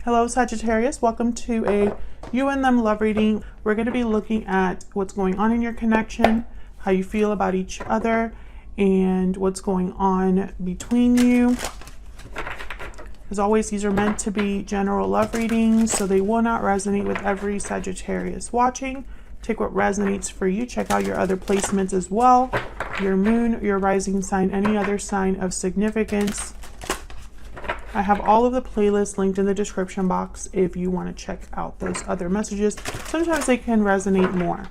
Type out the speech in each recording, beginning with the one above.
Hello Sagittarius, welcome to a you and them love reading. We're going to be looking at what's going on in your connection, how you feel about each other, and what's going on between you. As always, these are meant to be general love readings, so they will not resonate with every Sagittarius watching. Take what resonates for you. Check out your other placements as well. Your moon, your rising sign, any other sign of significance. I have all of the playlists linked in the description box if you want to check out those other messages. Sometimes they can resonate more.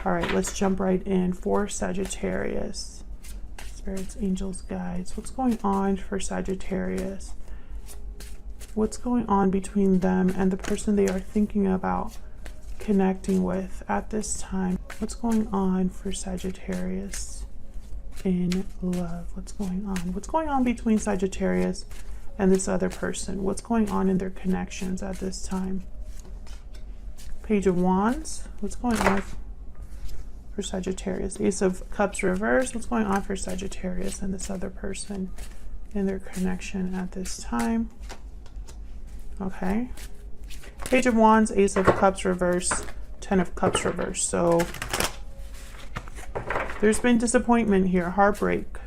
All right, let's jump right in for Sagittarius. Spirits, angels, guides. What's going on for Sagittarius? What's going on between them and the person they are thinking about connecting with at this time? What's going on for Sagittarius in love? What's going on? What's going on between Sagittarius and this other person? What's going on in their connections at this time? Page of Wands. What's going on for Sagittarius? Ace of Cups reverse. What's going on for Sagittarius and this other person in their connection at this time? Okay. Page of Wands, Ace of Cups reverse, 10 of Cups reverse. So there's been disappointment here, heartbreak,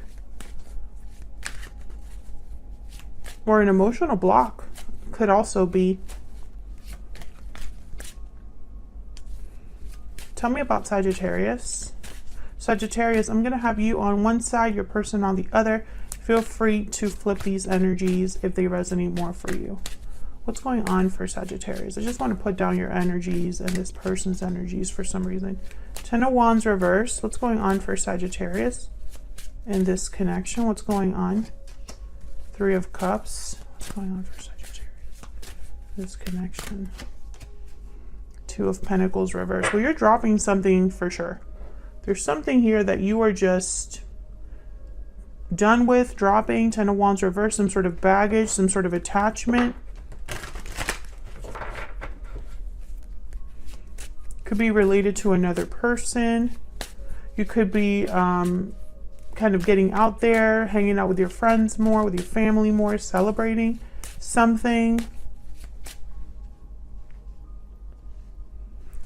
or an emotional block could also be. Tell me about Sagittarius. Sagittarius, I'm going to have you on one side, your person on the other. Feel free to flip these energies if they resonate more for you. What's going on for Sagittarius? I just want to put down your energies and this person's energies for some reason. 10 of Wands reverse. What's going on for Sagittarius in this connection? What's going on? 3 of Cups. What's going on for Sagittarius? This connection. 2 of Pentacles reverse. Well, you're dropping something for sure. There's something here that you are just done with dropping. 10 of Wands reverse. Some sort of baggage, some sort of attachment. Could be related to another person. You could be kind of getting out there, hanging out with your friends more, with your family more, celebrating something.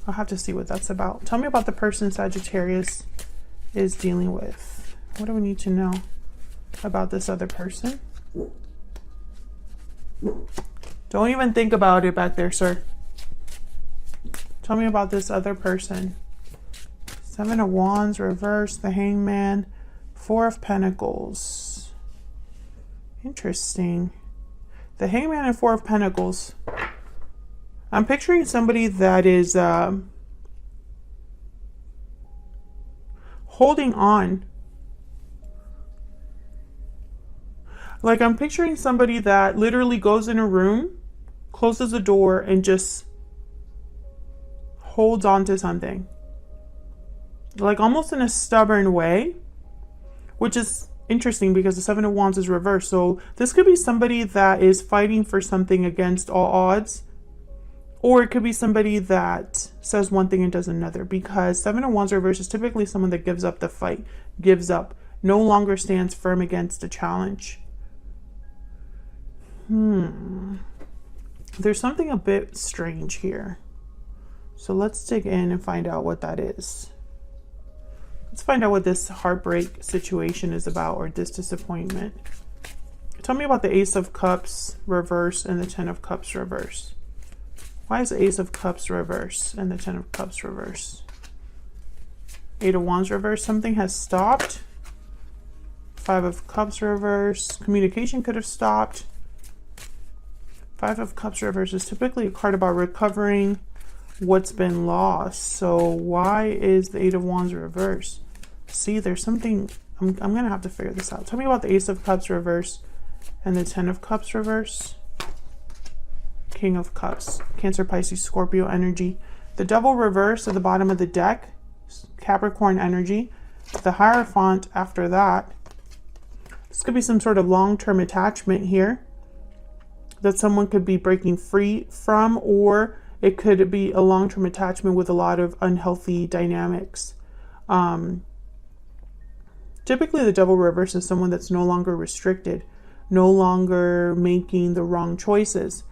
I'll have to see what that's about. Tell me about the person Sagittarius is dealing with. What do we need to know about this other person? Don't even think about it back there, sir. Tell me about this other person. 7 of Wands, reverse, the Hangman, 4 of Pentacles. Interesting. The Hangman and 4 of Pentacles. I'm picturing somebody that is holding on. Like, I'm picturing somebody that literally goes in a room, closes the door, and just holds on to something, like almost in a stubborn way, which is interesting because the 7 of Wands is reversed. So this could be somebody that is fighting for something against all odds, or it could be somebody that says one thing and does another, because 7 of Wands reversed is typically someone that gives up the fight, gives up, no longer stands firm against a challenge. There's something a bit strange here. So let's dig in and find out what that is. Let's find out what this heartbreak situation is about, or this disappointment. Tell me about the Ace of Cups reverse and the 10 of Cups reverse. Why is the Ace of Cups reverse and the 10 of Cups reverse? 8 of Wands reverse. Something has stopped. 5 of Cups reverse. Communication could have stopped. 5 of Cups reverse is typically a card about recovering what's been lost. So why is the 8 of Wands reverse? See, there's something. I'm gonna have to figure this out. Tell me about the Ace of Cups reverse and the 10 of Cups reverse. King of Cups, Cancer, Pisces, Scorpio energy. The Devil reverse at the bottom of the deck, Capricorn energy. The Hierophant after that. This could be some sort of long-term attachment here that someone could be breaking free from, or it could be a long-term attachment with a lot of unhealthy dynamics. Typically, the Devil reverse is someone that's no longer restricted, no longer making the wrong choices.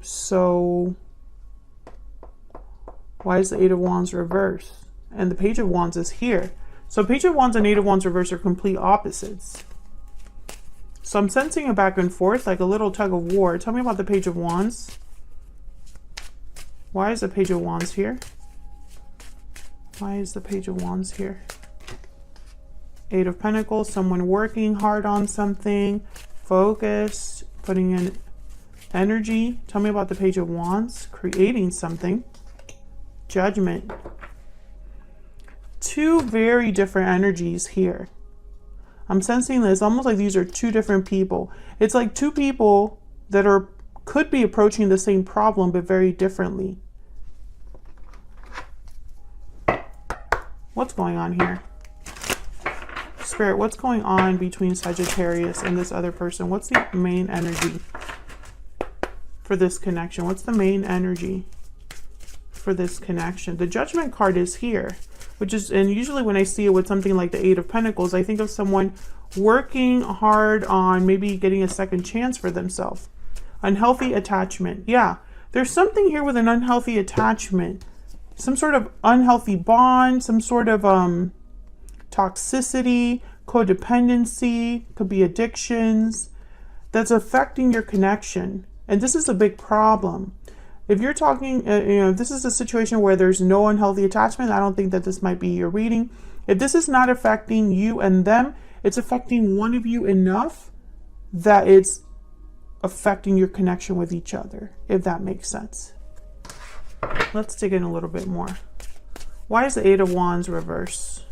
So why is the Eight of Wands reversed? And the Page of Wands is here. So Page of Wands and Eight of Wands reversed are complete opposites. So I'm sensing a back and forth, like a little tug of war. Tell me about the Page of Wands. Why is the Page of Wands here? Why is the Page of Wands here? Eight of Pentacles, someone working hard on something, focused, putting in energy. Tell me about the Page of Wands, creating something. Judgment. Two very different energies here. I'm sensing this almost like these are two different people. It's like two people that could be approaching the same problem but very differently. What's going on here? Spirit, what's going on between Sagittarius and this other person? What's the main energy for this connection? What's the main energy for this connection? The Judgment card is here, which is, and usually when I see it with something like the Eight of Pentacles, I think of someone working hard on maybe getting a second chance for themselves. Unhealthy attachment. Yeah, there's something here with an unhealthy attachment. Some sort of unhealthy bond, some sort of toxicity, codependency, could be addictions that's affecting your connection. And this is a big problem. If you're talking, this is a situation where there's no unhealthy attachment, I don't think that this might be your reading. If this is not affecting you and them, it's affecting one of you enough that it's affecting your connection with each other, if that makes sense. Let's dig in a little bit more. Why is the Eight of Wands reverse?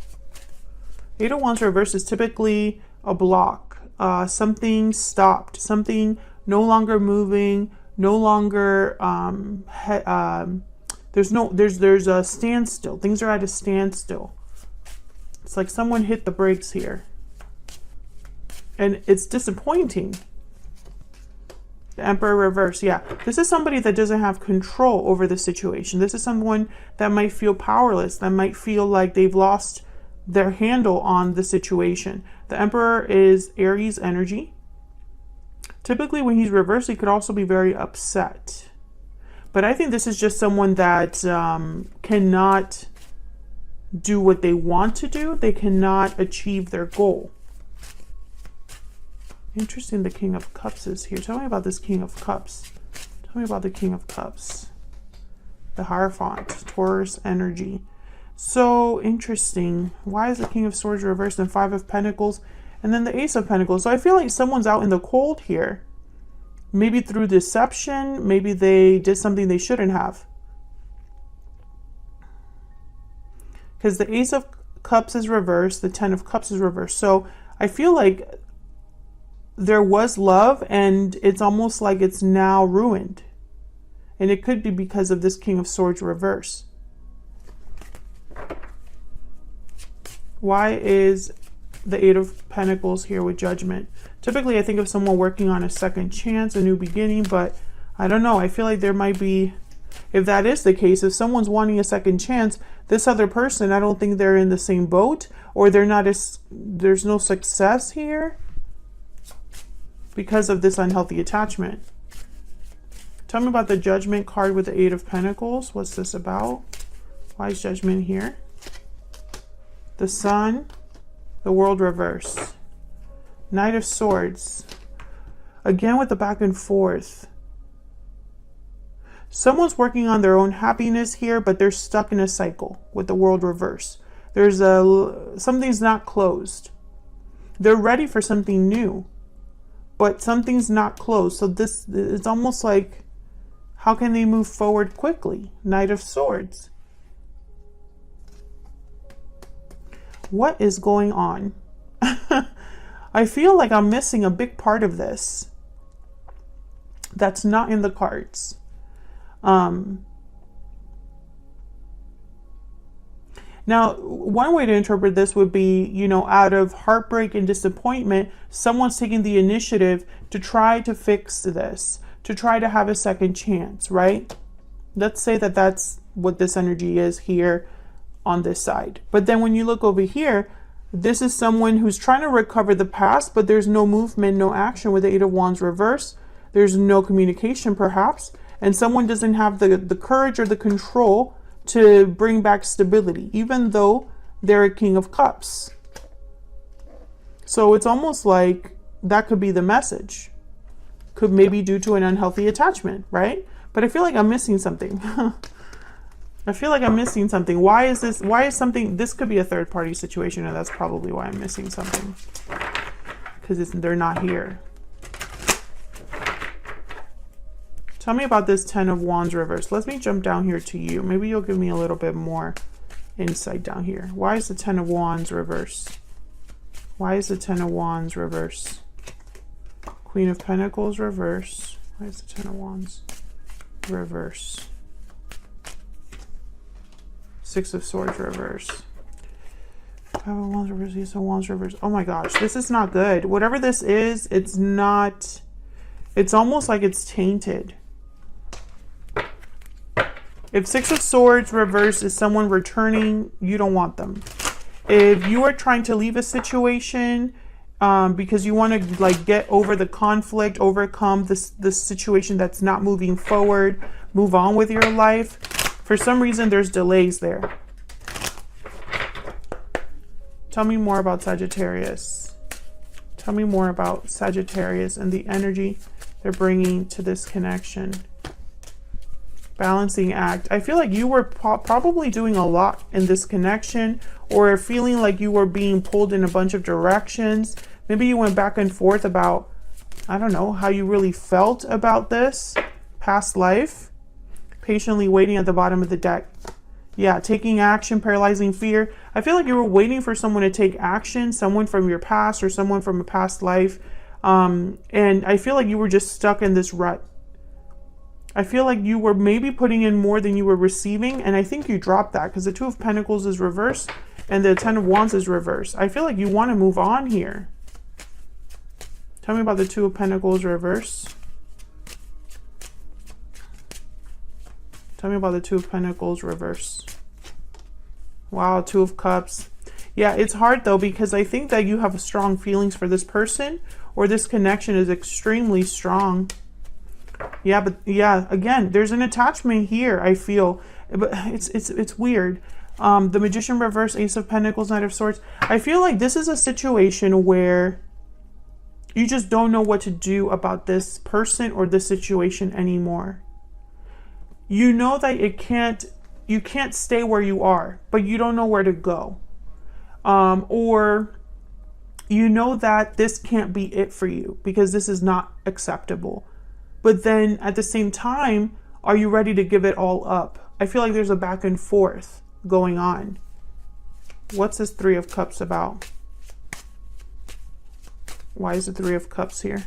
Eight of Wands reverse is typically a block. Something stopped. Something no longer moving. No longer. There's a standstill. Things are at a standstill. It's like someone hit the brakes here, and it's disappointing. The Emperor reverse. Yeah, this is somebody that doesn't have control over the situation. This is someone that might feel powerless, that might feel like they've lost their handle on the situation. The Emperor is Aries energy. Typically when he's reversed, he could also be very upset. But I think this is just someone that cannot do what they want to do. They cannot achieve their goal. Interesting, the King of Cups is here. Tell me about this King of Cups. Tell me about the King of Cups. The Hierophant, Taurus energy. So interesting. Why is the King of Swords reversed and Five of Pentacles and then the Ace of Pentacles? So I feel like someone's out in the cold here. Maybe through deception. Maybe they did something they shouldn't have. Because the Ace of Cups is reversed. The Ten of Cups is reversed. So I feel like there was love and it's almost like it's now ruined. And it could be because of this King of Swords reverse. Why is the Eight of Pentacles here with Judgment? Typically, I think of someone working on a second chance, a new beginning, but I don't know. I feel like there might be, if that is the case, if someone's wanting a second chance, this other person, I don't think they're in the same boat, or they're not as, there's no success here because of this unhealthy attachment. Tell me about the Judgment card with the Eight of Pentacles. What's this about? Why is Judgment here? The Sun, the World reverse. Knight of Swords. Again with the back and forth. Someone's working on their own happiness here, but they're stuck in a cycle with the World reverse. There's something's not closed. They're ready for something new, but something's not closed. So this, it's almost like, how can they move forward quickly? Knight of Swords. What is going on? I feel like I'm missing a big part of this that's not in the cards. Now, one way to interpret this would be, you know, out of heartbreak and disappointment, someone's taking the initiative to try to fix this, to try to have a second chance, right? Let's say that that's what this energy is here on this side. But then when you look over here, This is someone who's trying to recover the past, but there's no movement, no action with the Eight of Wands reverse. There's no communication perhaps, and someone doesn't have the courage or the control to bring back stability, even though they're a King of Cups. So it's almost like that could be the message. Could maybe due to an unhealthy attachment, right? But I feel like I'm missing something. I feel like I'm missing something. Why is this? Why is something? This could be a third party situation, and that's probably why I'm missing something. Because they're not here. Tell me about this Ten of Wands reverse. Let me jump down here to you. Maybe you'll give me a little bit more insight down here. Why is the Ten of Wands reverse? Why is the Ten of Wands reverse? Queen of Pentacles reverse. Why is the Ten of Wands reverse? Six of Swords reverse. Five of Wands reverse. Ace of Wands reverse. Oh my gosh, this is not good. Whatever this is, it's not. It's almost like it's tainted. If Six of Swords reverse is someone returning, you don't want them. If you are trying to leave a situation because you want to like get over the conflict, overcome this situation that's not moving forward, move on with your life, for some reason there's delays there. Tell me more about Sagittarius. Tell me more about Sagittarius and the energy they're bringing to this connection. Balancing act. I feel like you were probably doing a lot in this connection, or feeling like you were being pulled in a bunch of directions. Maybe you went back and forth about, I don't know, how you really felt about this past life. Patiently waiting at the bottom of the deck. Yeah, taking action, paralyzing fear. I feel like you were waiting for someone to take action, someone from your past or someone from a past life. And I feel like you were just stuck in this rut. I feel like you were maybe putting in more than you were receiving, and I think you dropped that because the Two of Pentacles is reverse and the Ten of Wands is reverse. I feel like you want to move on here. Tell me about the Two of Pentacles reverse. Tell me about the Two of Pentacles reverse. Wow, Two of Cups. Yeah, it's hard though, because I think that you have strong feelings for this person, or this connection is extremely strong. Yeah, but yeah, again, there's an attachment here, I feel. But it's weird. The Magician reverse, Ace of Pentacles, Knight of Swords. I feel like this is a situation where you just don't know what to do about this person or this situation anymore. You know that you can't stay where you are, but you don't know where to go. Or you know that this can't be it for you because this is not acceptable. But then at the same time, are you ready to give it all up? I feel like there's a back and forth going on. What's this Three of Cups about? Why is the Three of Cups here?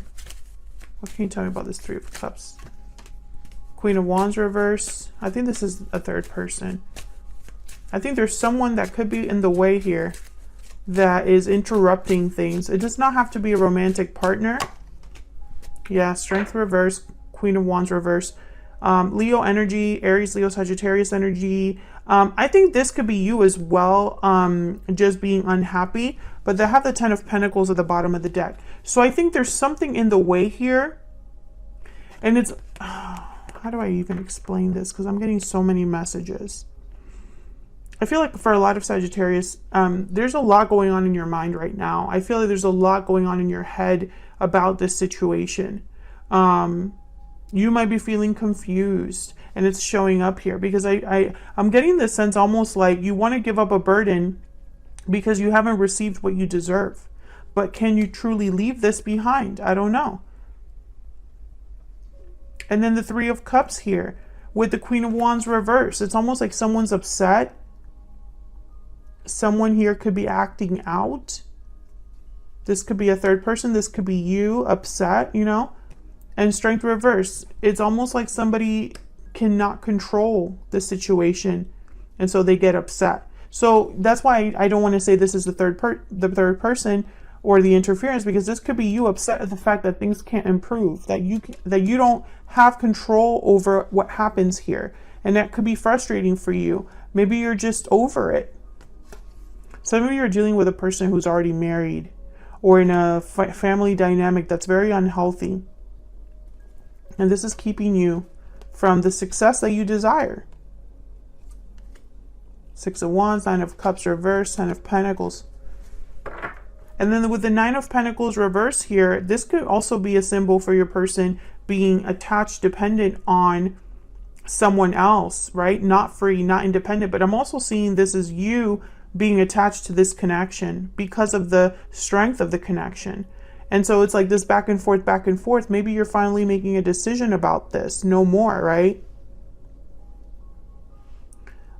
What can you tell me about this Three of Cups? Queen of Wands reverse. I think this is a third person. I think there's someone that could be in the way here that is interrupting things. It does not have to be a romantic partner. Yeah, Strength reverse, Queen of Wands reverse. Leo energy, Aries, Leo, Sagittarius energy. I think this could be you as well, just being unhappy. But they have the Ten of Pentacles at the bottom of the deck. So I think there's something in the way here. And it's... how do I even explain this? Because I'm getting so many messages. I feel like for a lot of Sagittarius, there's a lot going on in your mind right now. I feel like there's a lot going on in your head about this situation. You might be feeling confused, and it's showing up here because I'm getting this sense almost like you want to give up a burden because you haven't received what you deserve. But can you truly leave this behind? I don't know. And then the Three of Cups here with the Queen of Wands reverse. It's almost like someone's upset. Someone here could be acting out. This could be a third person. This could be you upset, you know. And Strength reverse. It's almost like somebody cannot control the situation, and so they get upset. So that's why I don't want to say this is the third person or the interference, because this could be you upset at the fact that things can't improve, that you don't have control over what happens here, and that could be frustrating for you. Maybe you're just over it. Some of you are dealing with a person who's already married or in a family dynamic that's very unhealthy. And this is keeping you from the success that you desire. Six of Wands, Nine of Cups reverse, Ten of Pentacles. And then with the Nine of Pentacles reverse here, this could also be a symbol for your person being attached, dependent on someone else, right? Not free, not independent. But I'm also seeing this as you being attached to this connection because of the strength of the connection. And so it's like this back and forth, back and forth. Maybe you're finally making a decision about this. No more, right?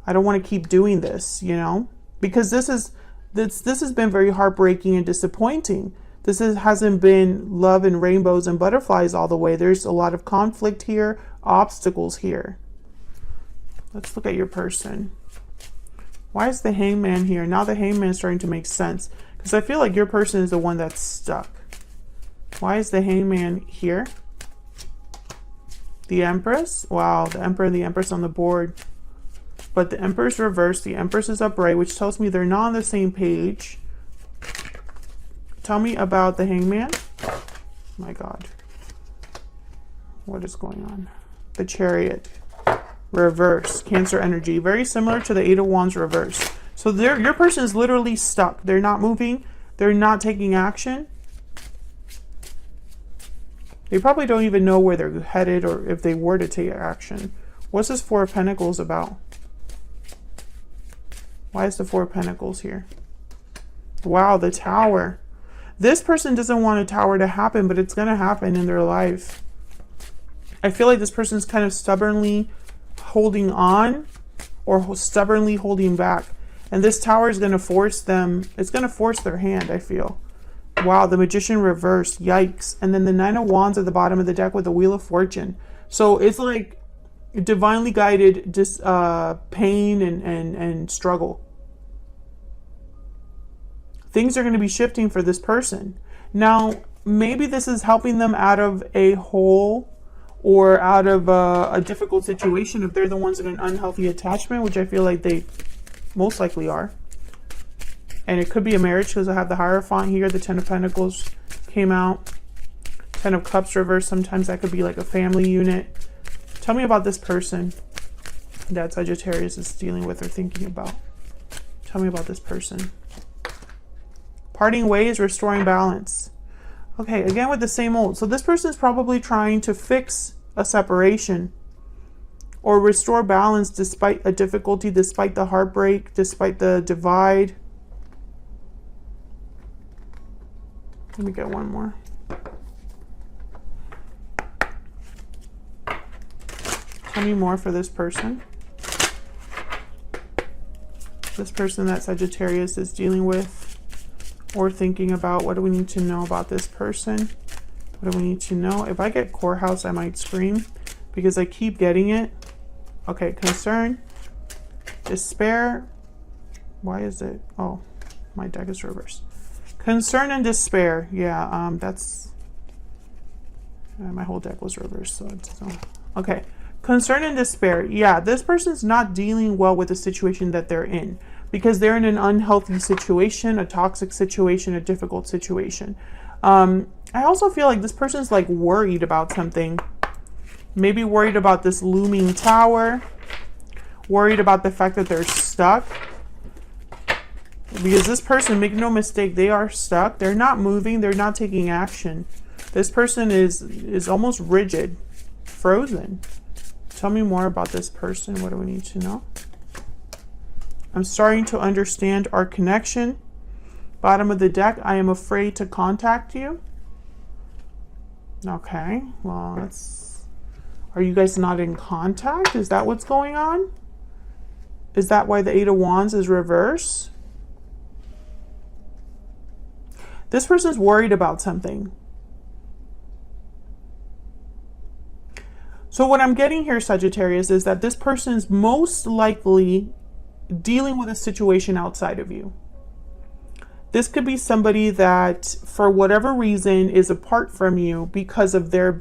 I don't want to keep doing this, you know, because this has been very heartbreaking and disappointing. This hasn't been love and rainbows and butterflies all the way. There's a lot of conflict here, obstacles here. Let's look at your person. Why is the Hangman here? Now the Hangman is starting to make sense because I feel like your person is the one that's stuck. Why is the Hangman here? The Empress? Wow, the Emperor and the Empress on the board. But the Emperor's reversed. The Empress is upright, which tells me they're not on the same page. Tell me about the Hangman. My God. What is going on? The Chariot. Reverse. Cancer energy. Very similar to the Eight of Wands reverse. So your person is literally stuck. They're not moving. They're not taking action. They probably don't even know where they're headed or if they were to take action. What's this Four of Pentacles about? Why is the Four of Pentacles here? Wow, the Tower. This person doesn't want a Tower to happen, but it's going to happen in their life. I feel like this person's kind of stubbornly holding on or stubbornly holding back. And this Tower is going to force them. It's going to force their hand, I feel. Wow, the Magician reversed. Yikes. And then the Nine of Wands at the bottom of the deck with the Wheel of Fortune. So it's like divinely guided pain and struggle. Things are going to be shifting for this person. Now, maybe this is helping them out of a hole or out of a difficult situation if they're the ones in an unhealthy attachment, which I feel like they most likely are. And it could be a marriage because I have the Hierophant here. The Ten of Pentacles came out. Ten of Cups reversed. Sometimes that could be like a family unit. Tell me about this person that Sagittarius is dealing with or thinking about. Tell me about this person. Parting ways, restoring balance. Okay, again with the same old. So this person is probably trying to fix a separation or restore balance despite a difficulty, despite the heartbreak, despite the divide. Let me get one more. Tell me more for this person. This person that Sagittarius is dealing with or thinking about. What do we need to know about this person? What do we need to know? If I get Courthouse, I might scream because I keep getting it. Okay, concern, despair. Why is it? Oh, my deck is reversed. Concern and despair. Yeah, that's... my whole deck was reversed, so it's... okay. Concern and despair. Yeah, this person's not dealing well with the situation that they're in because they're in an unhealthy situation, a toxic situation, a difficult situation. I also feel like this person's like worried about something. Maybe worried about this looming tower. Worried about the fact that they're stuck. Because this person, make no mistake, they are stuck. They're not moving. They're not taking action. This person is almost rigid, frozen. Tell me more about this person. What do we need to know? I'm starting to understand our connection. Bottom of the deck, I am afraid to contact you. Okay, well, that's... Are you guys not in contact? Is that what's going on? Is that why the Eight of Wands is reversed? This person's worried about something. So what I'm getting here, Sagittarius, is that this person's most likely dealing with a situation outside of you. This could be somebody that, for whatever reason, is apart from you because of the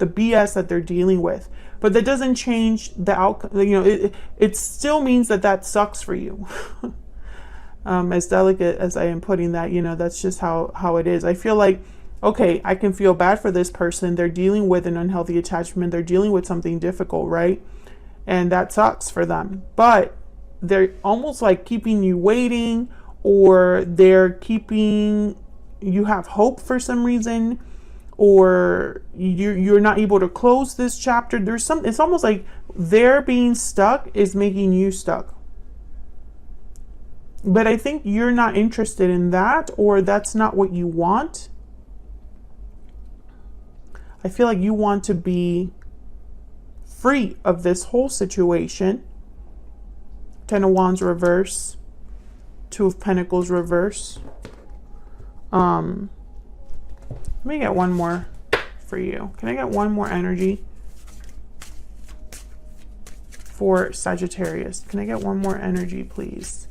BS that they're dealing with. But that doesn't change the outcome. You know, it still means that sucks for you. As delicate as I am putting that, you know, that's just how it is. I feel like, okay, I can feel bad for this person. They're dealing with an unhealthy attachment. They're dealing with something difficult, right? And that sucks for them. But they're almost like keeping you waiting, or they're keeping you have hope for some reason, or you're not able to close this chapter. It's almost like their being stuck is making you stuck. But I think you're not interested in that, or that's not what you want. I feel like you want to be free of this whole situation. Ten of Wands reverse. Two of Pentacles reverse. Let me get one more for you. Can I get one more energy for Sagittarius? Can I get one more energy, please?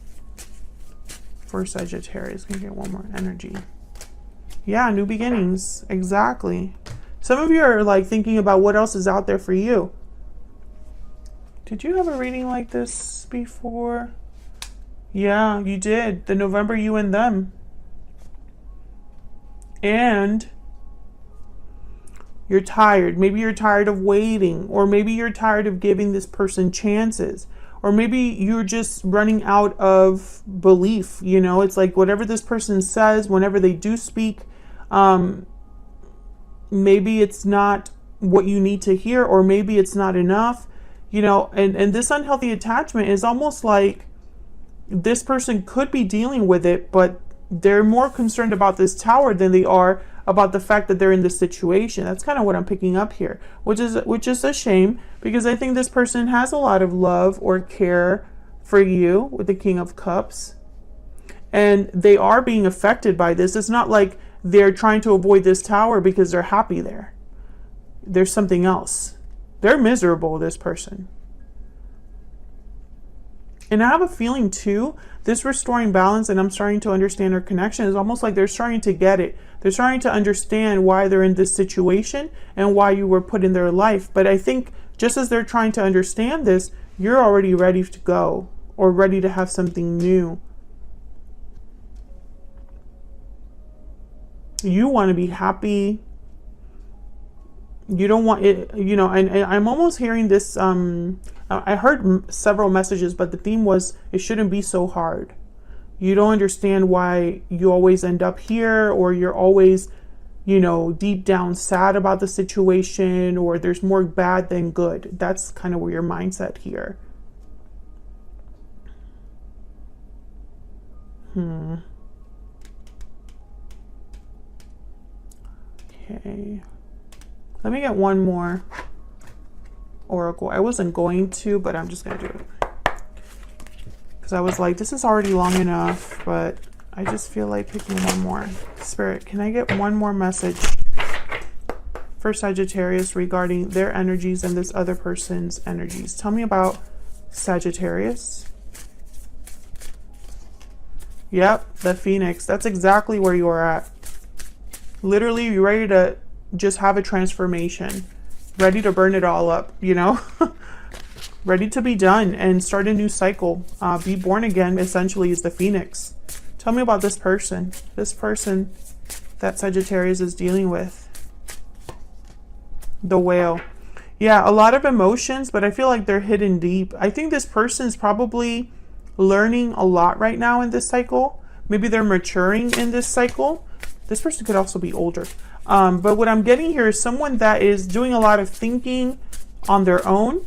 For Sagittarius, can I get one more energy? Yeah, new beginnings. Exactly. Some of you are like thinking about what else is out there for you. Did you have a reading like this before? Yeah, you did. The November You and Them. And you're tired. Maybe you're tired of waiting, or maybe you're tired of giving this person chances, or maybe you're just running out of belief. You know, it's like whatever this person says, whenever they do speak, maybe it's not what you need to hear, or maybe it's not enough, you know, and this unhealthy attachment is almost like this person could be dealing with it, but they're more concerned about this tower than they are about the fact that they're in this situation. That's kind of what I'm picking up here, which is a shame, because I think this person has a lot of love or care for you with the King of Cups, and they are being affected by this. It's not like they're trying to avoid this tower because they're happy there. There's something else. They're miserable, this person. And I have a feeling too, this restoring balance, and I'm starting to understand their connection, is almost like they're starting to get it. They're starting to understand why they're in this situation and why you were put in their life. But I think just as they're trying to understand this, you're already ready to go, or ready to have something new. You want to be happy. You don't want it, you know, and I'm almost hearing this, I heard several messages, but the theme was, it shouldn't be so hard. You don't understand why you always end up here, or you're always, you know, deep down sad about the situation, or there's more bad than good. That's kind of where your mindset here. Okay. Let me get one more oracle. I wasn't going to, but I'm just going to do it. Because I was like, this is already long enough, but I just feel like picking one more. Spirit, can I get one more message for Sagittarius regarding their energies and this other person's energies? Tell me about Sagittarius. Yep, the Phoenix. That's exactly where you are at. Literally, you're ready to just have a transformation, ready to burn it all up, you know, ready to be done and start a new cycle. Be born again, essentially, is the Phoenix. Tell me about this person that Sagittarius is dealing with. The Whale. Yeah, a lot of emotions, but I feel like they're hidden deep. I think this person is probably learning a lot right now in this cycle. Maybe they're maturing in this cycle. This person could also be older. But what I'm getting here is someone that is doing a lot of thinking on their own.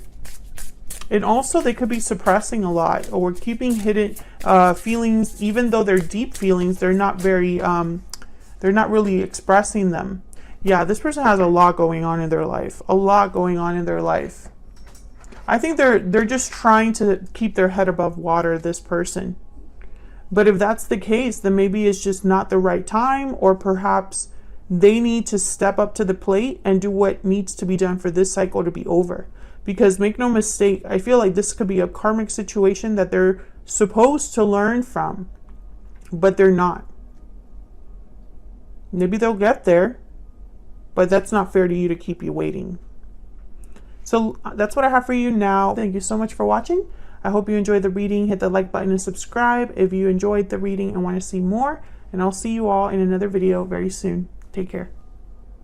And also they could be suppressing a lot, or keeping hidden feelings, even though they're deep feelings, they're not very, they're not really expressing them. Yeah, this person has a lot going on in their life. A lot going on in their life. I think they're just trying to keep their head above water, this person. But if that's the case, then maybe it's just not the right time, or perhaps they need to step up to the plate and do what needs to be done for this cycle to be over. Because make no mistake, I feel like this could be a karmic situation that they're supposed to learn from, but they're not. Maybe they'll get there, but that's not fair to you to keep you waiting. So that's what I have for you now. Thank you so much for watching. I hope you enjoyed the reading. Hit the like button and subscribe if you enjoyed the reading and want to see more. And I'll see you all in another video very soon. Take care.